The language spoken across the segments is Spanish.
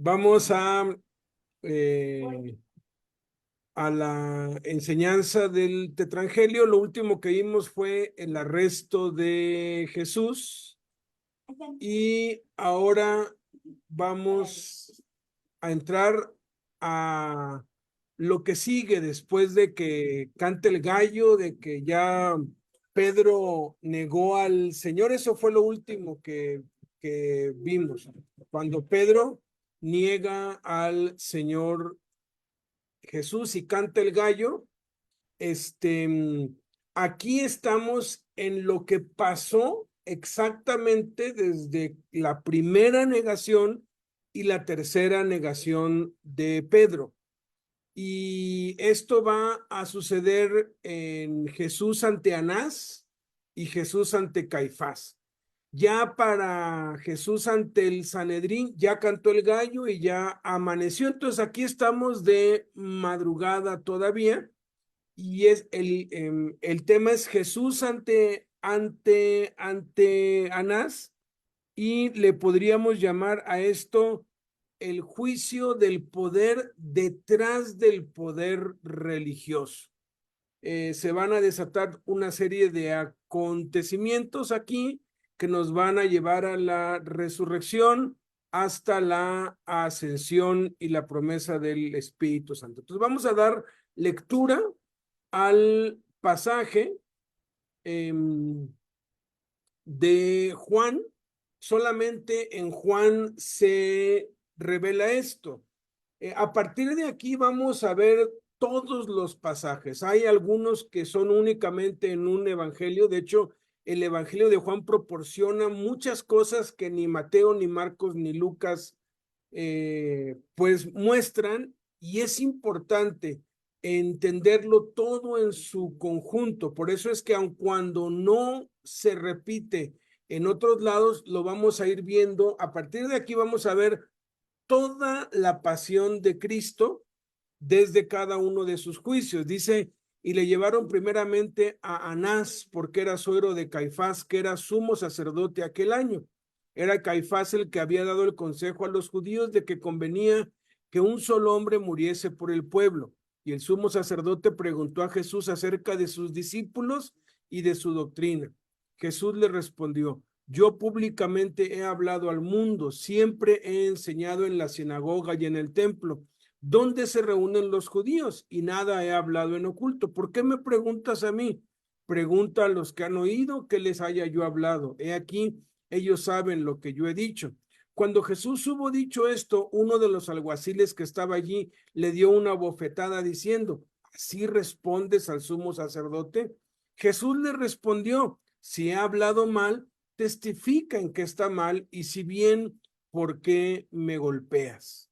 Vamos eh, a la enseñanza del Tetraangelio. Lo último que vimos fue el arresto de Jesús y ahora vamos a entrar a lo que sigue después de que cante el gallo, de que ya Pedro negó al Señor. Eso fue lo último que vimos, cuando Pedro niega al Señor Jesús y canta el gallo. Aquí estamos en lo que pasó exactamente desde la primera negación y la tercera negación de Pedro. Y esto va a suceder en Jesús ante Anás y Jesús ante Caifás. Ya para Jesús ante el Sanedrín, ya cantó el gallo y ya amaneció. Entonces aquí estamos de madrugada todavía y el tema es Jesús ante Anás, y le podríamos llamar a esto el juicio del poder detrás del poder religioso. Se van a desatar una serie de acontecimientos aquí que nos van a llevar a la resurrección hasta la ascensión y la promesa del Espíritu Santo. Entonces vamos a dar lectura al pasaje de Juan. Solamente en Juan se revela esto. A partir de aquí vamos a ver todos los pasajes. Hay algunos que son únicamente en un evangelio. De hecho, el evangelio de Juan proporciona muchas cosas que ni Mateo, ni Marcos, ni Lucas pues muestran, y es importante entenderlo todo en su conjunto. Por eso es que aun cuando no se repite en otros lados, lo vamos a ir viendo. A partir de aquí vamos a ver toda la pasión de Cristo desde cada uno de sus juicios. Dice, y le llevaron primeramente a Anás, porque era suegro de Caifás, que era sumo sacerdote aquel año. Era Caifás el que había dado el consejo a los judíos de que convenía que un solo hombre muriese por el pueblo. Y el sumo sacerdote preguntó a Jesús acerca de sus discípulos y de su doctrina. Jesús le respondió, yo públicamente he hablado al mundo, siempre he enseñado en la sinagoga y en el templo, donde se reúnen los judíos, y nada he hablado en oculto. ¿Por qué me preguntas a mí? Pregunta a los que han oído que les haya yo hablado. He aquí, ellos saben lo que yo he dicho. Cuando Jesús hubo dicho esto, uno de los alguaciles que estaba allí le dio una bofetada diciendo, ¿así respondes al sumo sacerdote? Jesús le respondió, si he hablado mal, testifica en que está mal, y si bien, ¿por qué me golpeas?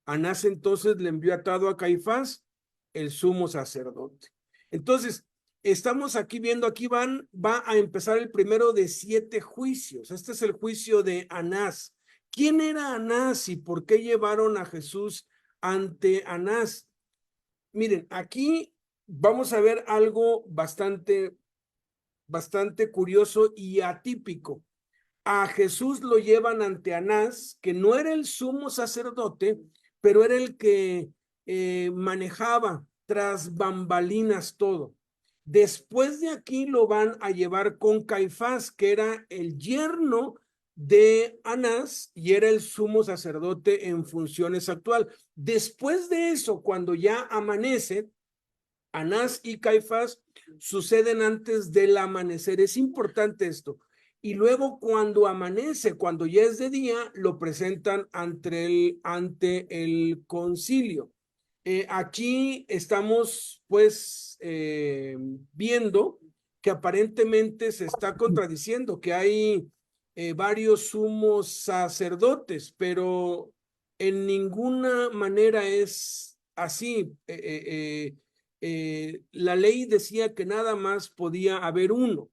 Anás entonces le envió atado a Caifás, el sumo sacerdote. Entonces, estamos aquí viendo, va a empezar el primero de 7 juicios. Este es el juicio de Anás. ¿Quién era Anás y por qué llevaron a Jesús ante Anás? Miren, aquí vamos a ver algo bastante curioso y atípico. A Jesús lo llevan ante Anás, que no era el sumo sacerdote, pero era el que manejaba tras bambalinas todo. Después de aquí lo van a llevar con Caifás, que era el yerno de Anás y era el sumo sacerdote en funciones actual. Después de eso, cuando ya amanece, Anás y Caifás suceden antes del amanecer. Es importante esto. Y luego cuando amanece, cuando ya es de día, lo presentan ante el concilio. Aquí estamos pues viendo que aparentemente se está contradiciendo, que hay varios sumos sacerdotes, pero en ninguna manera es así. La ley decía que nada más podía haber uno.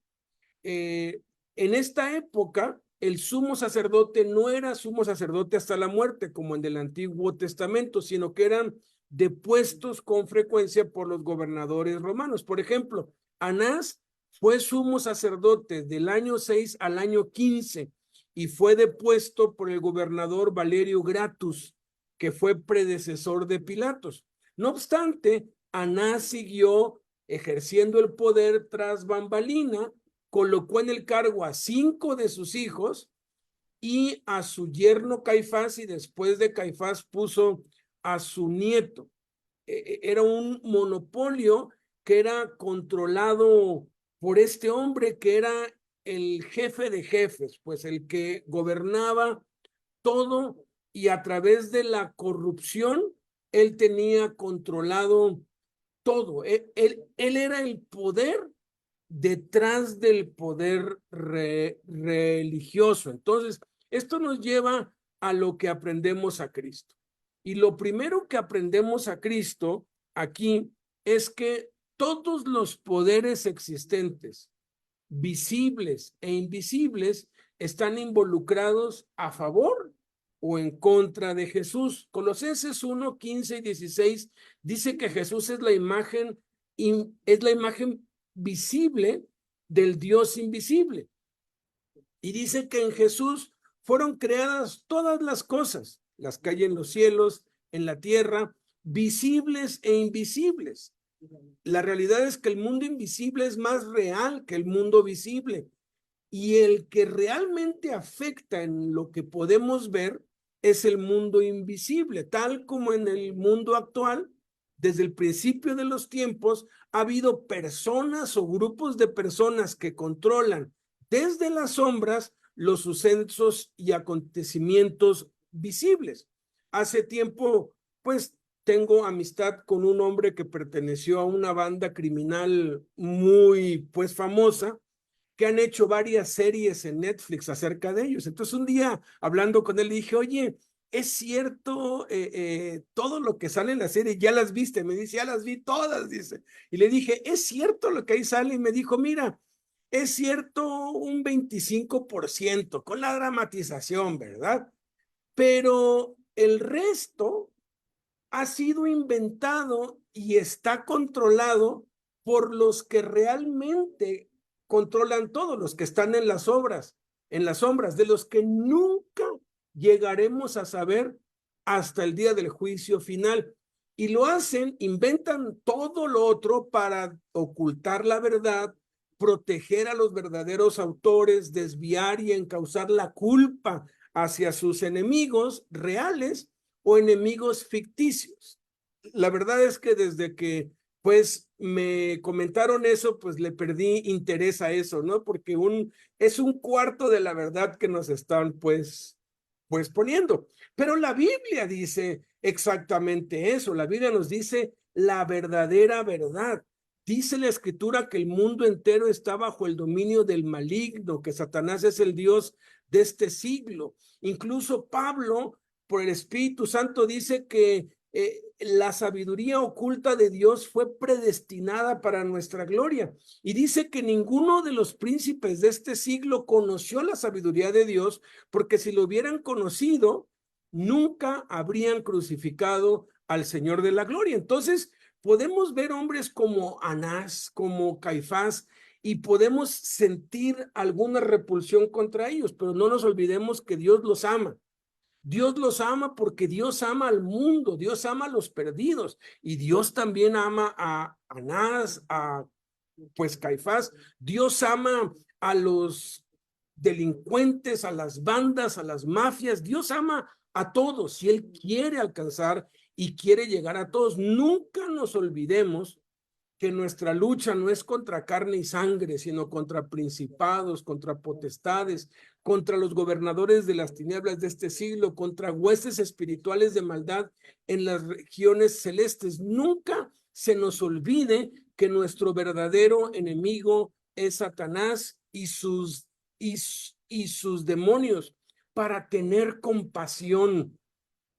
En esta época, el sumo sacerdote no era sumo sacerdote hasta la muerte, como en el Antiguo Testamento, sino que eran depuestos con frecuencia por los gobernadores romanos. Por ejemplo, Anás fue sumo sacerdote del año 6 al año 15 y fue depuesto por el gobernador Valerio Gratus. que fue predecesor de Pilatos. No obstante, Anás siguió ejerciendo el poder tras bambalina, colocó en el cargo a 5 de sus hijos y a su yerno Caifás, y después de Caifás puso a su nieto. Era un monopolio que era controlado por este hombre que era el jefe de jefes, pues el que gobernaba todo, y a través de la corrupción él tenía controlado todo. Él era el poder detrás del poder religioso. Entonces, esto nos lleva a lo que aprendemos a Cristo. Y lo primero que aprendemos a Cristo aquí es que todos los poderes existentes, visibles e invisibles, están involucrados a favor o en contra de Jesús. Colosenses 1, 15 y 16 dice que Jesús es la imagen visible del Dios invisible. Y dice que en Jesús fueron creadas todas las cosas, las que hay en los cielos, en la tierra, visibles e invisibles. La realidad es que el mundo invisible es más real que el mundo visible. Y el que realmente afecta en lo que podemos ver es el mundo invisible, tal como en el mundo actual, desde el principio de los tiempos, ha habido personas o grupos de personas que controlan desde las sombras los sucesos y acontecimientos visibles. Hace tiempo, pues, tengo amistad con un hombre que perteneció a una banda criminal muy, pues, famosa, que han hecho varias series en Netflix acerca de ellos. Entonces un día hablando con él dije, oye, ¿es cierto todo lo que sale en la serie? ¿Ya las viste? Me dice, ya las vi todas, dice. Y le dije, ¿es cierto lo que ahí sale? Y me dijo, mira, es cierto un 25% con la dramatización, ¿verdad? Pero el resto ha sido inventado y está controlado por los que realmente controlan todo, los que están en las obras, en las sombras, de los que nunca llegaremos a saber hasta el día del juicio final. Y lo hacen, inventan todo lo otro para ocultar la verdad, proteger a los verdaderos autores, desviar y encauzar la culpa hacia sus enemigos reales o enemigos ficticios. La verdad es que desde que pues me comentaron eso, pues le perdí interés a eso, ¿no? Porque es un cuarto de la verdad que nos están pues poniendo. Pero la Biblia dice exactamente eso. La Biblia nos dice la verdadera verdad. Dice la Escritura que el mundo entero está bajo el dominio del maligno, que Satanás es el Dios de este siglo. Incluso Pablo, por el Espíritu Santo, dice que la sabiduría oculta de Dios fue predestinada para nuestra gloria. Y dice que ninguno de los príncipes de este siglo conoció la sabiduría de Dios, porque si lo hubieran conocido, nunca habrían crucificado al Señor de la gloria. Entonces, podemos ver hombres como Anás, como Caifás, y podemos sentir alguna repulsión contra ellos, pero no nos olvidemos que Dios los ama. Dios los ama porque Dios ama al mundo, Dios ama a los perdidos, y Dios también ama a Anás, a pues Caifás. Dios ama a los delincuentes, a las bandas, a las mafias. Dios ama a todos y Él quiere alcanzar y quiere llegar a todos. Nunca nos olvidemos que nuestra lucha no es contra carne y sangre, sino contra principados, contra potestades, contra los gobernadores de las tinieblas de este siglo, contra huestes espirituales de maldad en las regiones celestes. Nunca se nos olvide que nuestro verdadero enemigo es Satanás y sus demonios, para tener compasión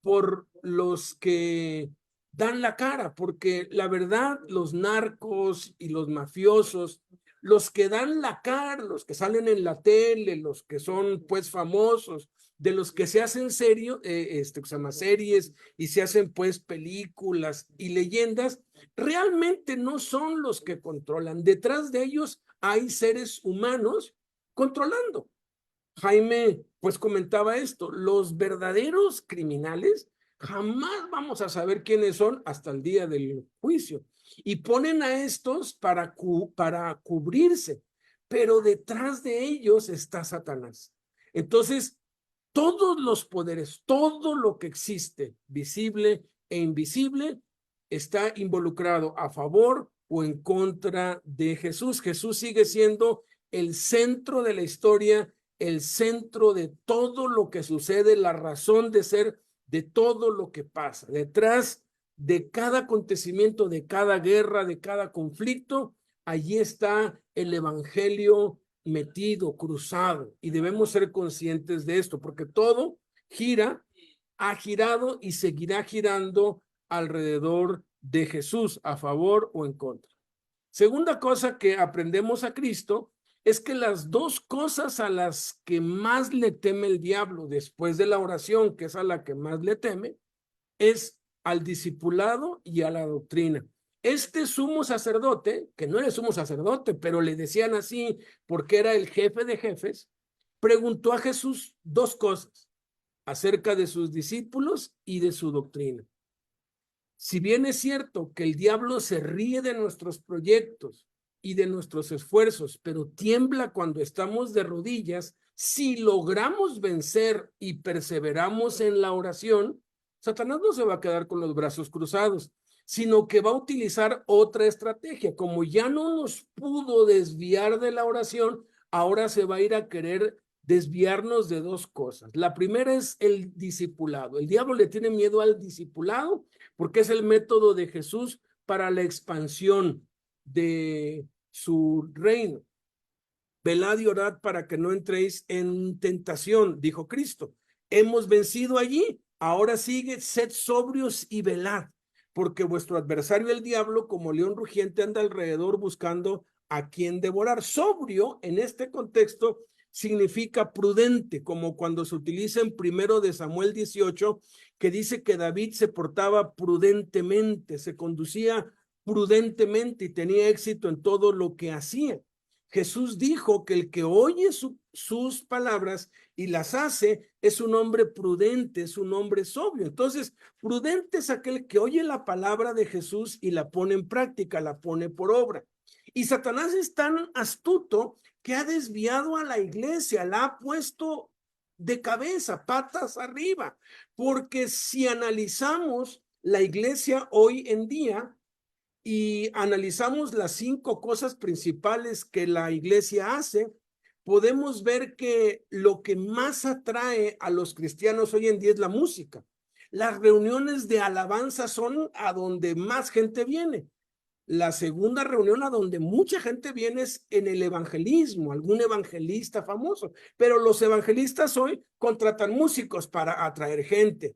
por los que dan la cara, porque la verdad, los narcos y los mafiosos, los que dan la cara, los que salen en la tele, los que son pues famosos, de los que se hacen se llama series y se hacen pues películas y leyendas, realmente no son los que controlan. Detrás de ellos hay seres humanos controlando. Jaime pues comentaba esto, los verdaderos criminales Jamás vamos a saber quiénes son hasta el día del juicio. Y ponen a estos para cubrirse, pero detrás de ellos está Satanás. Entonces, todos los poderes, todo lo que existe, visible e invisible, está involucrado a favor o en contra de Jesús. Jesús sigue siendo el centro de la historia, el centro de todo lo que sucede, la razón de ser de todo lo que pasa. Detrás de cada acontecimiento, de cada guerra, de cada conflicto, allí está el evangelio metido, cruzado, y debemos ser conscientes de esto, porque todo gira, ha girado y seguirá girando alrededor de Jesús, a favor o en contra. Segunda cosa que aprendemos a Cristo es que las dos cosas a las que más le teme el diablo después de la oración, que es a la que más le teme, es al discipulado y a la doctrina. Este sumo sacerdote, que no era sumo sacerdote, pero le decían así porque era el jefe de jefes, preguntó a Jesús dos cosas acerca de sus discípulos y de su doctrina. Si bien es cierto que el diablo se ríe de nuestros proyectos y de nuestros esfuerzos, pero tiembla cuando estamos de rodillas, si logramos vencer y perseveramos en la oración, Satanás no se va a quedar con los brazos cruzados, sino que va a utilizar otra estrategia. Como ya no nos pudo desviar de la oración, ahora se va a ir a querer desviarnos de dos cosas. La primera es el discipulado. El diablo le tiene miedo al discipulado porque es el método de Jesús para la expansión de su reino. Velad y orad para que no entréis en tentación, dijo Cristo. Hemos vencido allí, ahora sigue, sed sobrios y velad, porque vuestro adversario el diablo, como león rugiente, anda alrededor buscando a quien devorar. Sobrio, en este contexto, significa prudente, como cuando se utiliza en 1 de Samuel 18, que dice que David se portaba prudentemente, se conducía prudentemente y tenía éxito en todo lo que hacía. Jesús dijo que el que oye sus palabras y las hace es un hombre prudente, es un hombre sobrio. Entonces, prudente es aquel que oye la palabra de Jesús y la pone en práctica, la pone por obra. Y Satanás es tan astuto que ha desviado a la iglesia, la ha puesto de cabeza, patas arriba, porque si analizamos la iglesia hoy en día, y analizamos las 5 cosas principales que la iglesia hace, podemos ver que lo que más atrae a los cristianos hoy en día es la música. Las reuniones de alabanza son a donde más gente viene. La segunda reunión a donde mucha gente viene es en el evangelismo, algún evangelista famoso, pero los evangelistas hoy contratan músicos para atraer gente.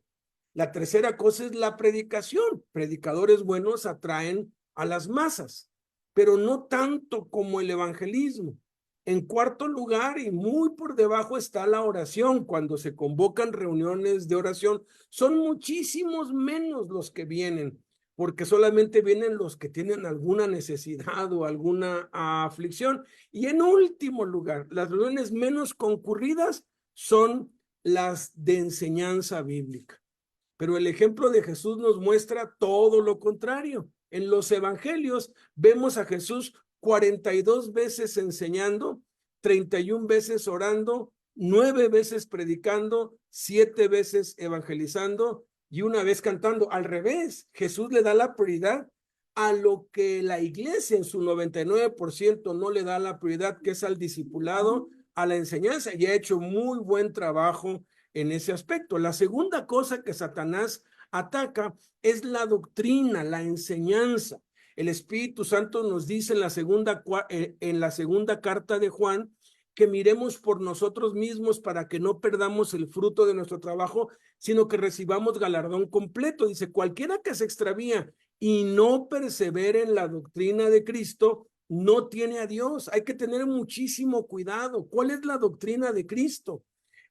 La tercera cosa es la predicación. Predicadores buenos atraen a las masas, pero no tanto como el evangelismo. En cuarto lugar, y muy por debajo, está la oración. Cuando se convocan reuniones de oración, son muchísimos menos los que vienen, porque solamente vienen los que tienen alguna necesidad o alguna aflicción. Y en último lugar, las reuniones menos concurridas son las de enseñanza bíblica. Pero el ejemplo de Jesús nos muestra todo lo contrario. En los evangelios vemos a Jesús 42 veces enseñando, 31 veces orando, 9 veces predicando, 7 veces evangelizando y una vez cantando. Al revés, Jesús le da la prioridad a lo que la iglesia en su 99% no le da la prioridad, que es al discipulado, a la enseñanza, y ha hecho muy buen trabajo en ese aspecto. La segunda cosa que Satanás ataca es la doctrina, la enseñanza. El Espíritu Santo nos dice en la segunda carta de Juan que miremos por nosotros mismos para que no perdamos el fruto de nuestro trabajo, sino que recibamos galardón completo. Dice, cualquiera que se extravía y no persevere en la doctrina de Cristo, no tiene a Dios. Hay que tener muchísimo cuidado. ¿Cuál es la doctrina de Cristo?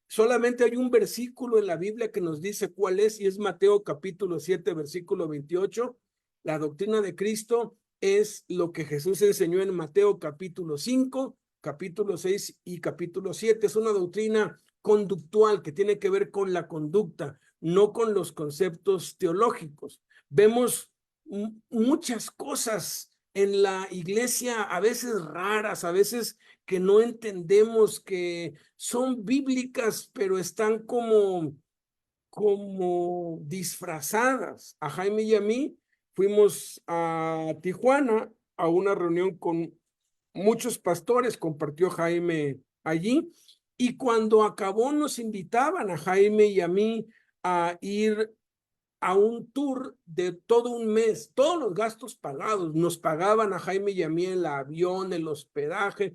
Solamente hay un versículo en la Biblia que nos dice cuál es, y es Mateo capítulo 7, versículo 28. La doctrina de Cristo es lo que Jesús enseñó en Mateo capítulo 5, capítulo 6 y capítulo 7. Es una doctrina conductual que tiene que ver con la conducta, no con los conceptos teológicos. Vemos muchas cosas en la iglesia, a veces raras, a veces que no entendemos, que son bíblicas, pero están como disfrazadas. A Jaime y a mí fuimos a Tijuana a una reunión con muchos pastores, compartió Jaime allí, y cuando acabó nos invitaban a Jaime y a mí a ir a un tour de todo un mes, todos los gastos pagados, nos pagaban a Jaime y a mí el avión, el hospedaje.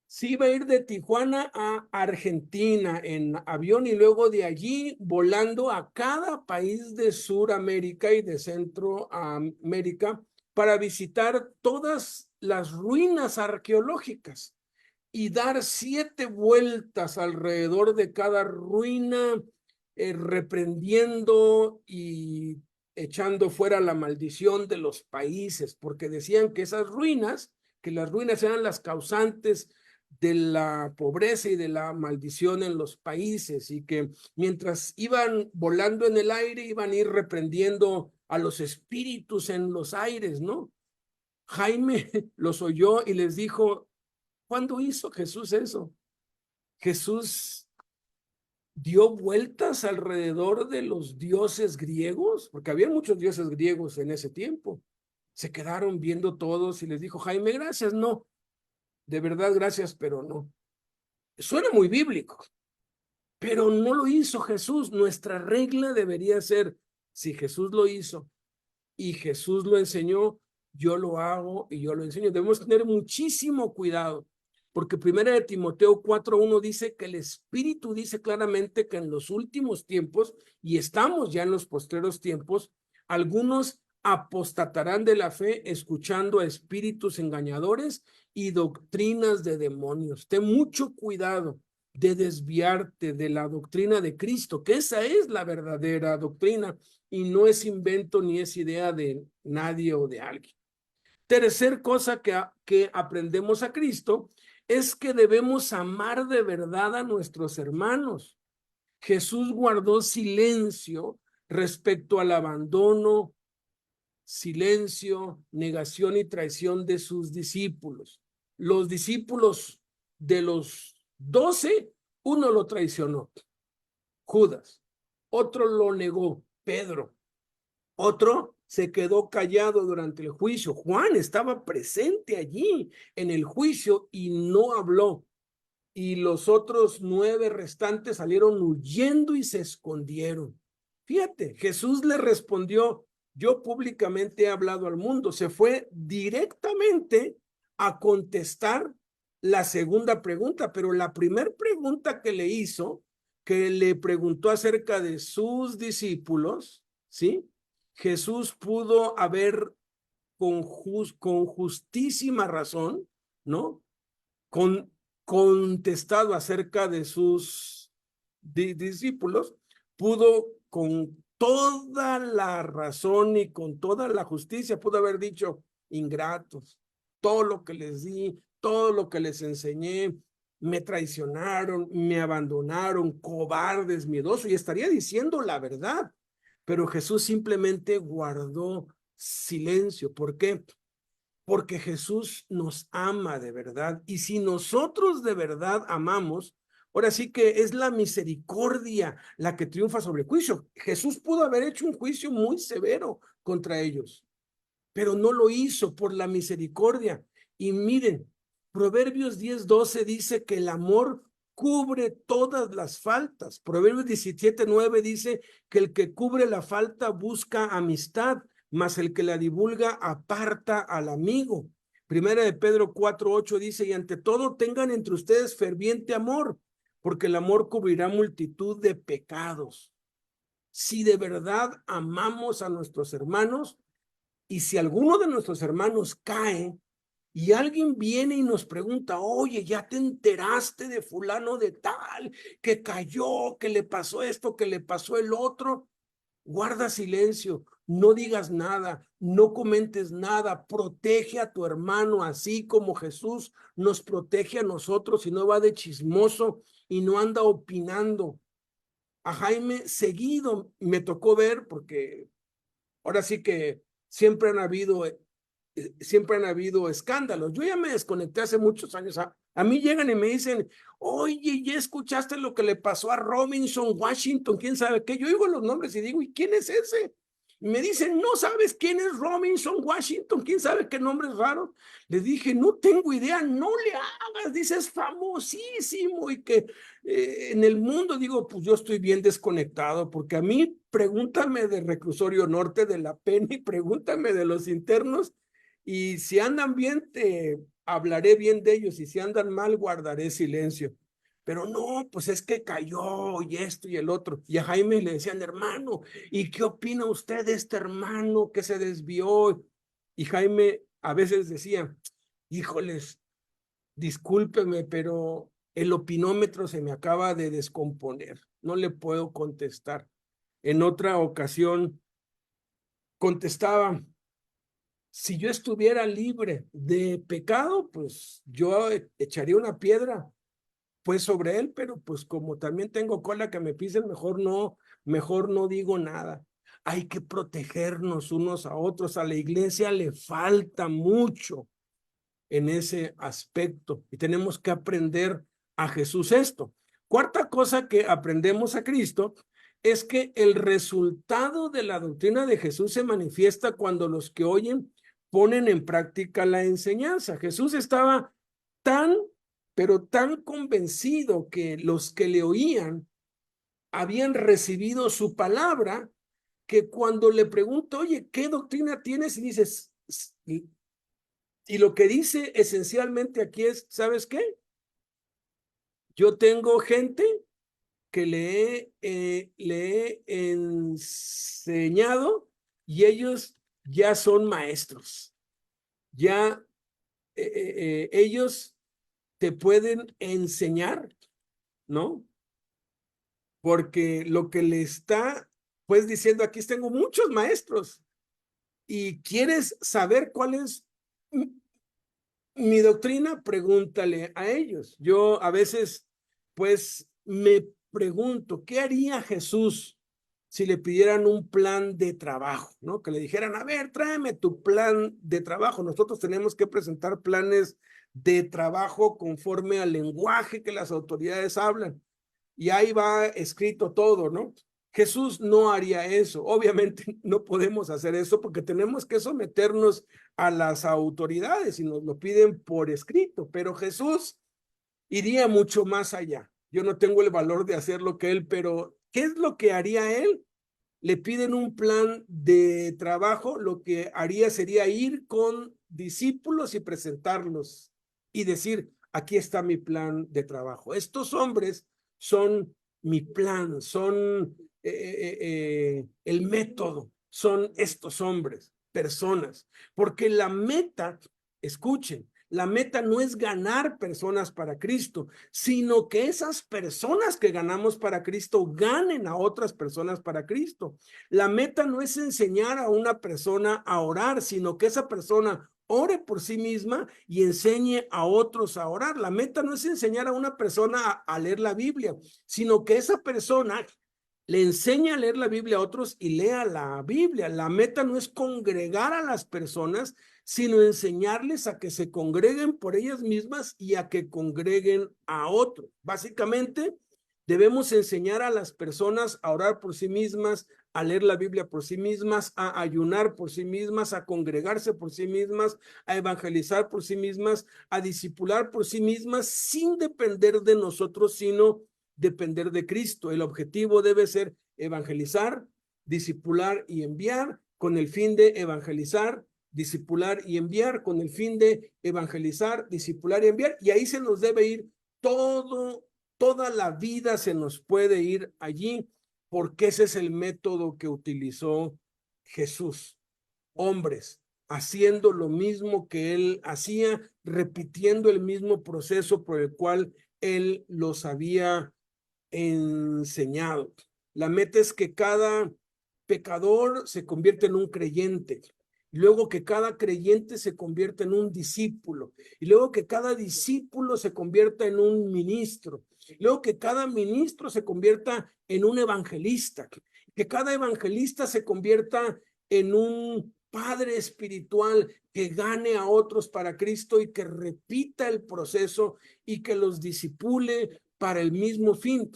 Sí, iba a ir de Tijuana a Argentina en avión y luego de allí volando a cada país de Sudamérica y de Centroamérica para visitar todas las ruinas arqueológicas y dar 7 vueltas alrededor de cada ruina, reprendiendo y echando fuera la maldición de los países, porque decían que que las ruinas eran las causantes de la pobreza y de la maldición en los países, y que mientras iban volando en el aire, iban a ir reprendiendo a los espíritus en los aires, ¿no? Jaime los oyó y les dijo: ¿cuándo hizo Jesús eso? Jesús dio vueltas alrededor de los dioses griegos, porque había muchos dioses griegos en ese tiempo. Se quedaron viendo todos y les dijo Jaime: gracias, no, de verdad gracias, pero no. Suena muy bíblico, pero no lo hizo Jesús. Nuestra regla debería ser: si Jesús lo hizo y Jesús lo enseñó, yo lo hago y yo lo enseño. Debemos tener muchísimo cuidado, porque 1 Timoteo 4:1 dice que el Espíritu dice claramente que en los últimos tiempos, y estamos ya en los postreros tiempos, algunos apostatarán de la fe escuchando a espíritus engañadores y doctrinas de demonios. Ten mucho cuidado de desviarte de la doctrina de Cristo, que esa es la verdadera doctrina y no es invento ni es idea de nadie o de alguien. Tercer cosa que aprendemos a Cristo es que debemos amar de verdad a nuestros hermanos. Jesús guardó silencio respecto al abandono, silencio, negación y traición de sus discípulos. Los discípulos de los 12, uno lo traicionó, Judas, otro lo negó, Pedro, otro se quedó callado durante el juicio. Juan estaba presente allí en el juicio y no habló. Y los otros 9 restantes salieron huyendo y se escondieron. Fíjate, Jesús le respondió: yo públicamente he hablado al mundo. Se fue directamente a contestar la segunda pregunta, pero la primera pregunta que le hizo, que le preguntó acerca de sus discípulos, ¿sí? Jesús pudo haber con justísima razón, ¿no? Contestado acerca de sus discípulos, pudo con toda la razón y con toda la justicia, pudo haber dicho: ingratos, todo lo que les di, todo lo que les enseñé, me traicionaron, me abandonaron, cobardes, miedosos, y estaría diciendo la verdad. Pero Jesús simplemente guardó silencio. ¿Por qué? Porque Jesús nos ama de verdad. Y si nosotros de verdad amamos, ahora sí que es la misericordia la que triunfa sobre el juicio. Jesús pudo haber hecho un juicio muy severo contra ellos, pero no lo hizo por la misericordia. Y miren, Proverbios 10:12 dice que el amor cubre todas las faltas. Proverbios 17:9 dice que el que cubre la falta busca amistad, mas el que la divulga aparta al amigo. Primera de Pedro 4:8 dice: y ante todo tengan entre ustedes ferviente amor, porque el amor cubrirá multitud de pecados. Si de verdad amamos a nuestros hermanos, y si alguno de nuestros hermanos cae y alguien viene y nos pregunta: oye, ¿ya te enteraste de fulano de tal, que cayó, que le pasó esto, que le pasó el otro? Guarda silencio, no digas nada, no comentes nada, protege a tu hermano así como Jesús nos protege a nosotros, y no va de chismoso y no anda opinando. a Jaime seguido me tocó ver, porque ahora sí que siempre siempre han habido escándalos. Yo ya me desconecté hace muchos años. A mí llegan y me dicen, oye, ¿ya escuchaste lo que le pasó a Robinson Washington? ¿Quién sabe qué? Yo oigo los nombres y digo, ¿y quién es ese? Y me dicen, ¿no sabes quién es Robinson Washington? ¿Quién sabe qué nombre es raro? Le dije, no tengo idea, no le hagas, dice, es famosísimo y que en el mundo, digo, pues yo estoy bien desconectado, porque a mí pregúntame de Reclusorio Norte, de la Penny, pregúntame de los internos, y si andan bien, te hablaré bien de ellos, y si andan mal, guardaré silencio. Pero no, pues es que cayó y esto y el otro. Y a Jaime le decían, hermano, ¿y qué opina usted de este hermano que se desvió? Y Jaime a veces decía, híjoles, discúlpeme, pero el opinómetro se me acaba de descomponer. No le puedo contestar. En otra ocasión contestaba, si yo estuviera libre de pecado, pues yo echaría una piedra pues sobre él, pero pues como también tengo cola que me pisen, mejor no digo nada. Hay que protegernos unos a otros. A la iglesia le falta mucho en ese aspecto y tenemos que aprender a Jesús esto. Cuarta cosa que aprendemos a Cristo es que el resultado de la doctrina de Jesús se manifiesta cuando los que oyen ponen en práctica la enseñanza. Jesús estaba tan, pero tan convencido que los que le oían habían recibido su palabra, que cuando le pregunto, oye, ¿qué doctrina tienes? Y dices, y lo que dice esencialmente aquí es, ¿sabes qué? Yo tengo gente que le he enseñado y ellos ya son maestros. Ya ellos te pueden enseñar, ¿no? Porque lo que le está, pues diciendo, aquí tengo muchos maestros y quieres saber cuál es mi doctrina, pregúntale a ellos. Yo a veces, pues, me pregunto, ¿qué haría Jesús si le pidieran un plan de trabajo, ¿no? Que le dijeran, a ver, tráeme tu plan de trabajo. Nosotros tenemos que presentar planes de trabajo conforme al lenguaje que las autoridades hablan. Y ahí va escrito todo, ¿no? Jesús no haría eso. Obviamente no podemos hacer eso porque tenemos que someternos a las autoridades y nos lo piden por escrito, pero Jesús iría mucho más allá. Yo no tengo el valor de hacer lo que él, pero ¿qué es lo que haría él? Le piden un plan de trabajo, lo que haría sería ir con discípulos y presentarlos y decir, aquí está mi plan de trabajo. Estos hombres son mi plan, son el método, son estos hombres, personas, porque la meta, escuchen, la meta no es ganar personas para Cristo, sino que esas personas que ganamos para Cristo ganen a otras personas para Cristo. La meta no es enseñar a una persona a orar, sino que esa persona ore por sí misma y enseñe a otros a orar. La meta no es enseñar a una persona a leer la Biblia, sino que esa persona le enseña a leer la Biblia a otros y lea la Biblia. La meta no es congregar a las personas, sino enseñarles a que se congreguen por ellas mismas y a que congreguen a otros. Básicamente, debemos enseñar a las personas a orar por sí mismas, a leer la Biblia por sí mismas, a ayunar por sí mismas, a congregarse por sí mismas, a evangelizar por sí mismas, a discipular por sí mismas, sin depender de nosotros, sino depender de Cristo. El objetivo debe ser evangelizar, discipular y enviar con el fin de evangelizar, discipular y enviar con el fin de evangelizar, discipular y enviar. Y ahí se nos debe ir toda la vida se nos puede ir allí, porque ese es el método que utilizó Jesús. Hombres haciendo lo mismo que él hacía, repitiendo el mismo proceso por el cual él los había enseñado. La meta es que cada pecador se convierta en un creyente luego que cada creyente se convierta en un discípulo, y luego que cada discípulo se convierta en un ministro, luego que cada ministro se convierta en un evangelista, que cada evangelista se convierta en un padre espiritual que gane a otros para Cristo y que repita el proceso y que los discipule para el mismo fin.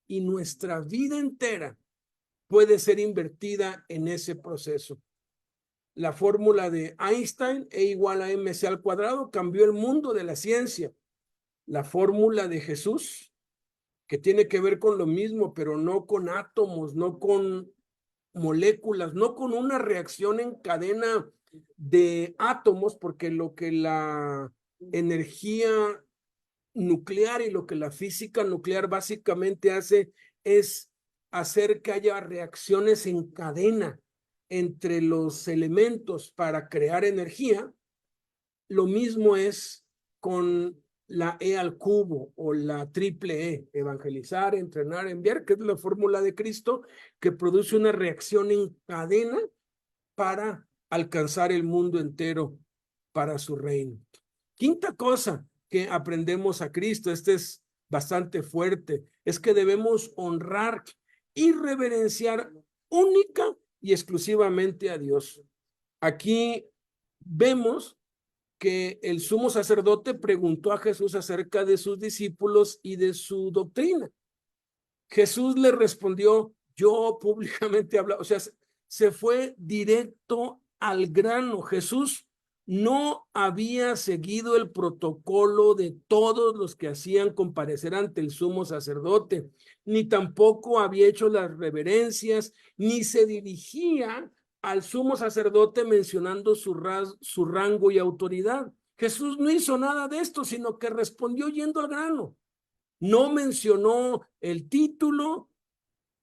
Y nuestra vida entera puede ser invertida en ese proceso. La fórmula de Einstein, E igual a mc al cuadrado, cambió el mundo de la ciencia. La fórmula de Jesús, que tiene que ver con lo mismo, pero no con átomos, no con moléculas, no con una reacción en cadena de átomos, porque lo que la energía nuclear y lo que la física nuclear básicamente hace es hacer que haya reacciones en cadena entre los elementos para crear energía. Lo mismo es con la E al cubo o la triple E, evangelizar, entrenar, enviar, que es la fórmula de Cristo, que produce una reacción en cadena para alcanzar el mundo entero para su reino. Quinta cosa que aprendemos a Cristo, este es bastante fuerte, es que debemos honrar y reverenciar única y exclusivamente a Dios. Aquí vemos que el sumo sacerdote preguntó a Jesús acerca de sus discípulos y de su doctrina. Jesús le respondió, yo públicamente hablo, o sea, se fue directo al grano. Jesús no había seguido el protocolo de todos los que hacían comparecer ante el sumo sacerdote, ni tampoco había hecho las reverencias, ni se dirigía al sumo sacerdote mencionando su rango y autoridad. Jesús no hizo nada de esto, sino que respondió yendo al grano. No mencionó el título,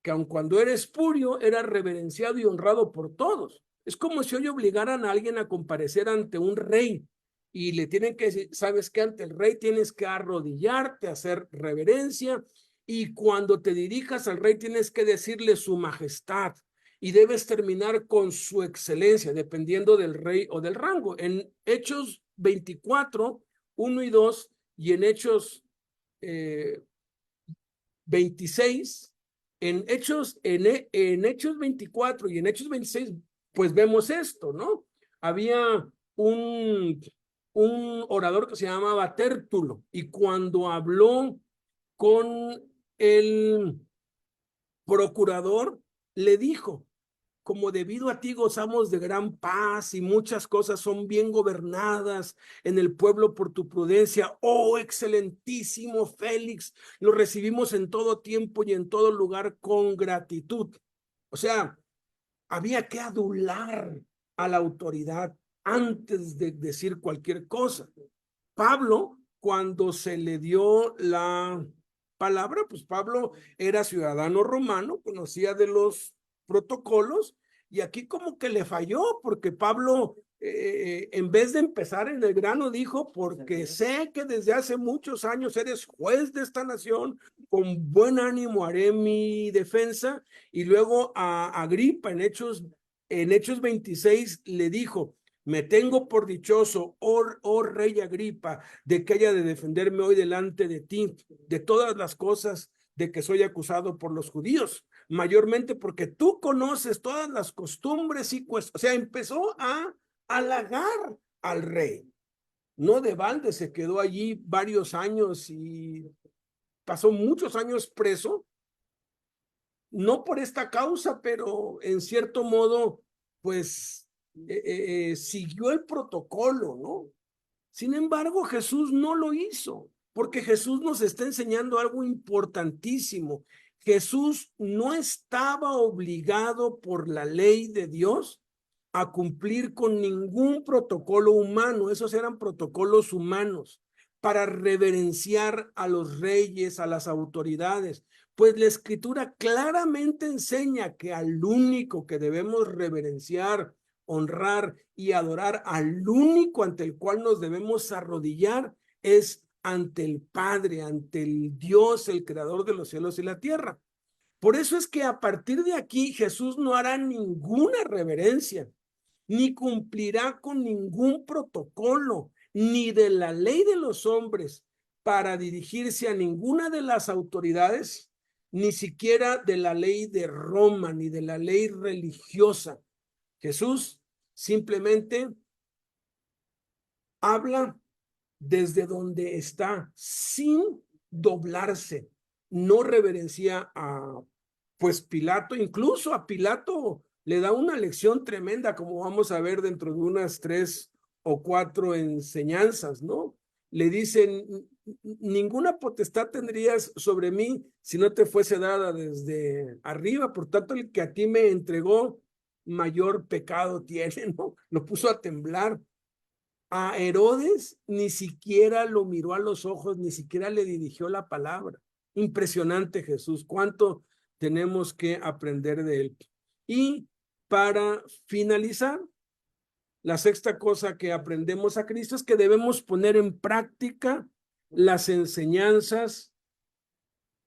que aun cuando era espurio, era reverenciado y honrado por todos. Es como si hoy obligaran a alguien a comparecer ante un rey y le tienen que decir, sabes que ante el rey tienes que arrodillarte, hacer reverencia, y cuando te dirijas al rey tienes que decirle su majestad y debes terminar con su excelencia, dependiendo del rey o del rango. En Hechos 24, 1 y 2, y en Hechos 26, en Hechos 24 y en Hechos 26, pues vemos esto, ¿no? Había un orador que se llamaba Tértulo, y cuando habló con el procurador, le dijo, como debido a ti gozamos de gran paz y muchas cosas son bien gobernadas en el pueblo por tu prudencia, oh excelentísimo Félix, lo recibimos en todo tiempo y en todo lugar con gratitud. O sea, había que adular a la autoridad antes de decir cualquier cosa. Pablo, cuando se le dio la palabra, pues Pablo era ciudadano romano, conocía de los protocolos, y aquí como que le falló, porque Pablo, en vez de empezar en el grano, dijo, porque sé que desde hace muchos años eres juez de esta nación, con buen ánimo haré mi defensa. Y luego a Agripa en Hechos 26 le dijo, me tengo por dichoso, oh rey Agripa, de que haya de defenderme hoy delante de ti, de todas las cosas de que soy acusado por los judíos, mayormente porque tú conoces todas las costumbres y o sea, empezó a halagar al rey. No de balde se quedó allí varios años y pasó muchos años preso, no por esta causa, pero en cierto modo, pues siguió el protocolo, ¿no? Sin embargo, Jesús no lo hizo, porque Jesús nos está enseñando algo importantísimo. Jesús no estaba obligado por la ley de Dios a cumplir con ningún protocolo humano. Esos eran protocolos humanos para reverenciar a los reyes, a las autoridades. Pues la Escritura claramente enseña que al único que debemos reverenciar, honrar y adorar, al único ante el cual nos debemos arrodillar, es ante el Padre, ante el Dios, el creador de los cielos y la tierra. Por eso es que a partir de aquí Jesús no hará ninguna reverencia, ni cumplirá con ningún protocolo, ni de la ley de los hombres para dirigirse a ninguna de las autoridades, ni siquiera de la ley de Roma, ni de la ley religiosa. Jesús simplemente habla desde donde está, sin doblarse. No reverencia a, pues, Pilato. Incluso a Pilato le da una lección tremenda, como vamos a ver dentro de unas 3 o 4 enseñanzas, ¿no? Le dicen, ninguna potestad tendrías sobre mí si no te fuese dada desde arriba, por tanto el que a ti me entregó mayor pecado tiene, ¿no? Lo puso a temblar. A Herodes ni siquiera lo miró a los ojos, ni siquiera le dirigió la palabra. Impresionante Jesús, cuánto tenemos que aprender de él. Y para finalizar, la sexta cosa que aprendemos a Cristo es que debemos poner en práctica las enseñanzas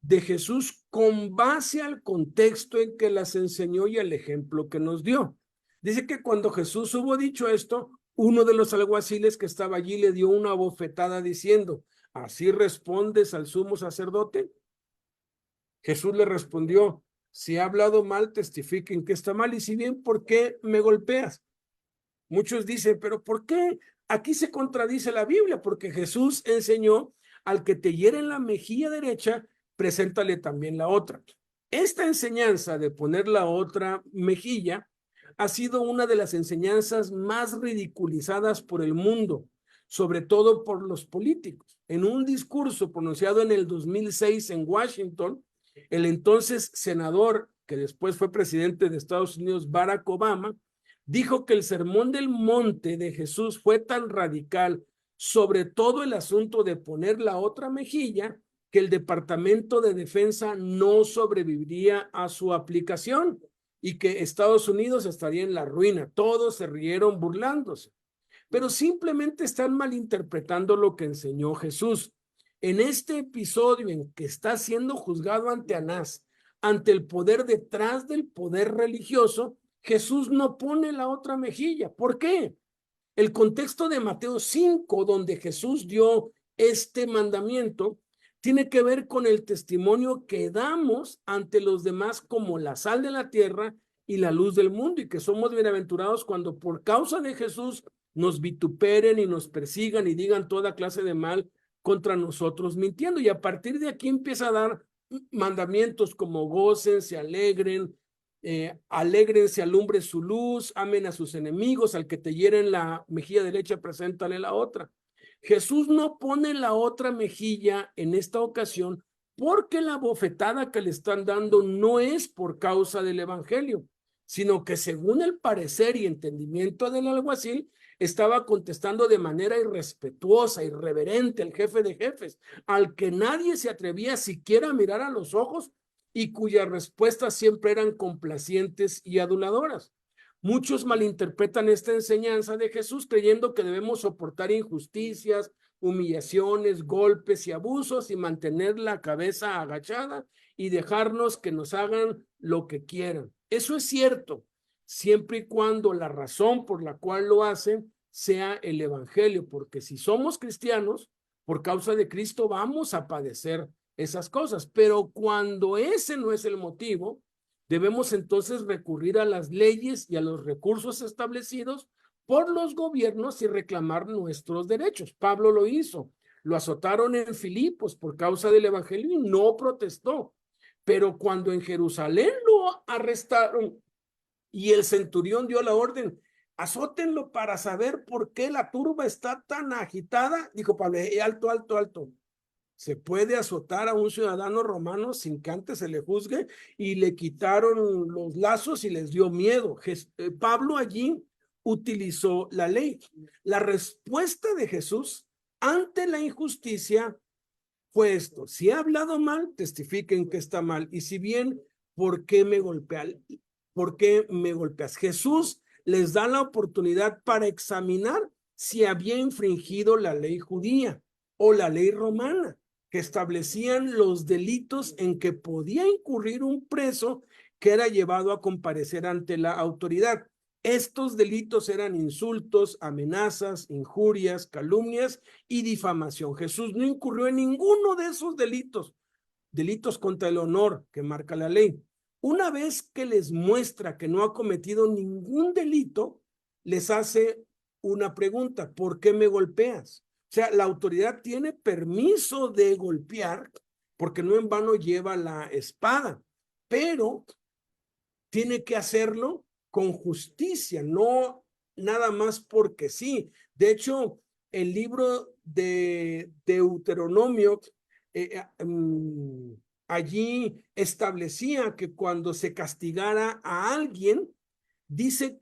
de Jesús con base al contexto en que las enseñó y el ejemplo que nos dio. Dice que cuando Jesús hubo dicho esto, uno de los alguaciles que estaba allí le dio una bofetada diciendo, ¿así respondes al sumo sacerdote? Jesús le respondió, si he hablado mal, testifiquen que está mal, y si bien, ¿por qué me golpeas? Muchos dicen, pero ¿por qué? Aquí se contradice la Biblia, porque Jesús enseñó al que te hiere en la mejilla derecha, preséntale también la otra. Esta enseñanza de poner la otra mejilla ha sido una de las enseñanzas más ridiculizadas por el mundo, sobre todo por los políticos. En un discurso pronunciado en el 2006 en Washington, el entonces senador, que después fue presidente de Estados Unidos, Barack Obama, dijo que el sermón del monte de Jesús fue tan radical, sobre todo el asunto de poner la otra mejilla, que el Departamento de Defensa no sobreviviría a su aplicación y que Estados Unidos estaría en la ruina. Todos se rieron burlándose, pero simplemente están malinterpretando lo que enseñó Jesús. En este episodio en que está siendo juzgado ante Anás, ante el poder detrás del poder religioso, Jesús no pone la otra mejilla. ¿Por qué? El contexto de Mateo 5, donde Jesús dio este mandamiento, tiene que ver con el testimonio que damos ante los demás como la sal de la tierra y la luz del mundo, y que somos bienaventurados cuando por causa de Jesús nos vituperen y nos persigan y digan toda clase de mal contra nosotros mintiendo. Y a partir de aquí empieza a dar mandamientos como gocen, se alegren, alégrense, alumbre su luz, amen a sus enemigos, al que te hieren la mejilla derecha, preséntale la otra. Jesús no pone la otra mejilla en esta ocasión porque la bofetada que le están dando no es por causa del evangelio, sino que según el parecer y entendimiento del alguacil, estaba contestando de manera irrespetuosa, irreverente al jefe de jefes, al que nadie se atrevía siquiera a mirar a los ojos y cuyas respuestas siempre eran complacientes y aduladoras. Muchos malinterpretan esta enseñanza de Jesús creyendo que debemos soportar injusticias, humillaciones, golpes y abusos y mantener la cabeza agachada y dejarnos que nos hagan lo que quieran. Eso es cierto, siempre y cuando la razón por la cual lo hacen sea el evangelio, porque si somos cristianos, por causa de Cristo vamos a padecer esas cosas, pero cuando ese no es el motivo, debemos entonces recurrir a las leyes y a los recursos establecidos por los gobiernos y reclamar nuestros derechos. Pablo lo hizo, lo azotaron en Filipos por causa del evangelio y no protestó, pero cuando en Jerusalén lo arrestaron y el centurión dio la orden, azótenlo para saber por qué la turba está tan agitada, dijo Pablo, alto, alto, alto. Se puede azotar a un ciudadano romano sin que antes se le juzgue, y le quitaron los lazos y les dio miedo. Pablo allí utilizó la ley. La respuesta de Jesús ante la injusticia fue esto: si he hablado mal, testifiquen que está mal, y si bien, ¿por qué me golpeas? ¿Por qué me golpeas? Jesús les da la oportunidad para examinar si había infringido la ley judía o la ley romana, que establecían los delitos en que podía incurrir un preso que era llevado a comparecer ante la autoridad. Estos delitos eran insultos, amenazas, injurias, calumnias y difamación. Jesús no incurrió en ninguno de esos delitos contra el honor que marca la ley. Una vez que les muestra que no ha cometido ningún delito, les hace una pregunta: ¿por qué me golpeas? O sea, la autoridad tiene permiso de golpear, porque no en vano lleva la espada, pero tiene que hacerlo con justicia, no nada más porque sí. De hecho, el libro de Deuteronomio allí establecía que cuando se castigara a alguien, dice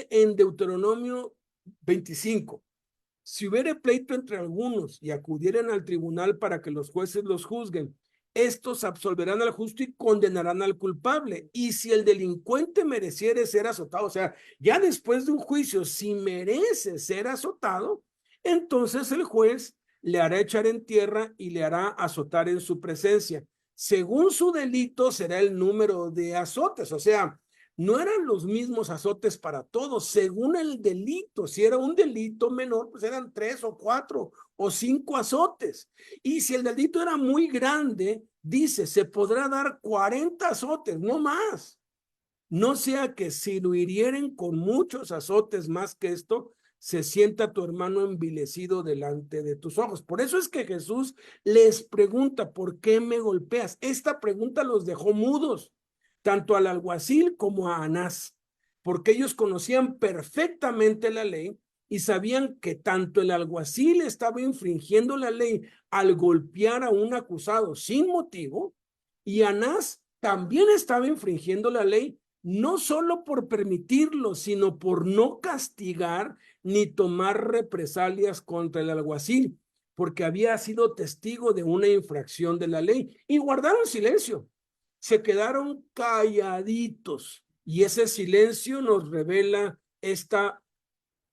en Deuteronomio 25, si hubiere pleito entre algunos y acudieren al tribunal para que los jueces los juzguen, estos absolverán al justo y condenarán al culpable. Y si el delincuente mereciere ser azotado, o sea, ya después de un juicio, si merece ser azotado, entonces el juez le hará echar en tierra y le hará azotar en su presencia. Según su delito será el número de azotes, o sea, no eran los mismos azotes para todos, según el delito. Si era un delito menor, pues eran 3 o 4 o 5 azotes. Y si el delito era muy grande, dice, se podrá dar 40 azotes, no más. No sea que si lo hirieren con muchos azotes más que esto, se sienta tu hermano envilecido delante de tus ojos. Por eso es que Jesús les pregunta: ¿por qué me golpeas? Esta pregunta los dejó mudos, tanto al alguacil como a Anás, porque ellos conocían perfectamente la ley y sabían que tanto el alguacil estaba infringiendo la ley al golpear a un acusado sin motivo, y Anás también estaba infringiendo la ley, no solo por permitirlo, sino por no castigar ni tomar represalias contra el alguacil, porque había sido testigo de una infracción de la ley, y guardaron silencio. Se quedaron calladitos, y ese silencio nos revela esta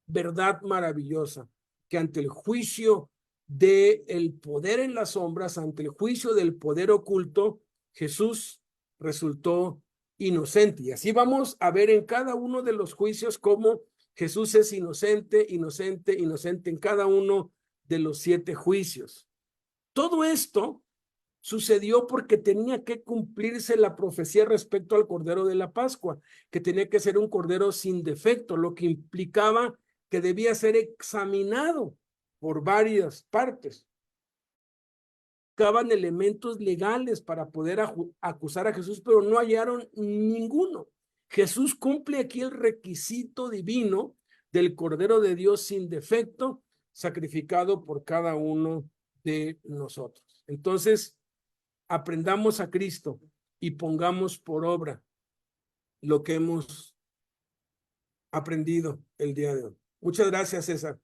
verdad maravillosa: que ante el juicio del poder en las sombras, ante el juicio del poder oculto, Jesús resultó inocente. Y así vamos a ver en cada uno de los juicios cómo Jesús es inocente, inocente, inocente en cada uno de los 7 juicios. Todo esto sucedió porque tenía que cumplirse la profecía respecto al Cordero de la Pascua, que tenía que ser un cordero sin defecto, lo que implicaba que debía ser examinado por varias partes. Buscaban elementos legales para poder acusar a Jesús, pero no hallaron ninguno. Jesús cumple aquí el requisito divino del Cordero de Dios sin defecto, sacrificado por cada uno de nosotros. Entonces, aprendamos a Cristo y pongamos por obra lo que hemos aprendido el día de hoy. Muchas gracias, César.